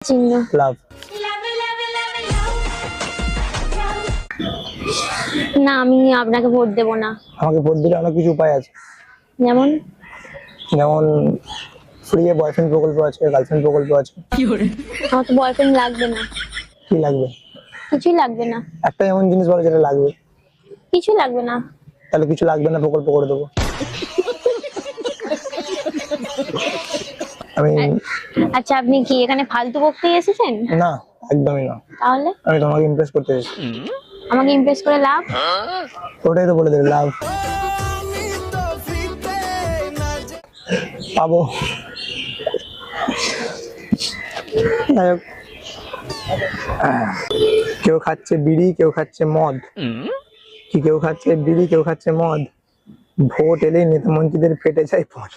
চিহ্ন। লাভ। না, আমি আপনাকে ভোট দেবো না। আমাকে ভোট দিলে অনেক কিছু উপায় আছে, যেমন যেমন ফ্রি এ বয়ফ্রেন্ড প্রকল্প আছে, গার্লফ্রেন্ড প্রকল্প আছে। আমার তো বয়ফ্রেন্ড লাগবে না, কি লাগবে? কিছুই লাগবে না, একটা এমন জিনিস বলো যেটা লাগবে। কিছুই লাগবে না। তাহলে কিছু লাগবে না প্রকল্প করে দেবো আমি। আচ্ছা, আপনি কি এখানে ফালতু বকতে এসেছেন? না, একদমই না। তাহলে আমি তোমাকে ইমপ্রেস করতে এসেছি। আমাকে ইমপ্রেস করে লাভ? ওটাই তো বলে দিলে, লাভ পাবো। যাই হোক, কেউ খাচ্ছে বিড়ি, কেউ খাচ্ছে মদ। কি কেউ খাচ্ছে বিড়ি, কেউ খাচ্ছে মদ। ভোট এলেই নেতা মন্ত্রীদের ফেটে যায় পথ।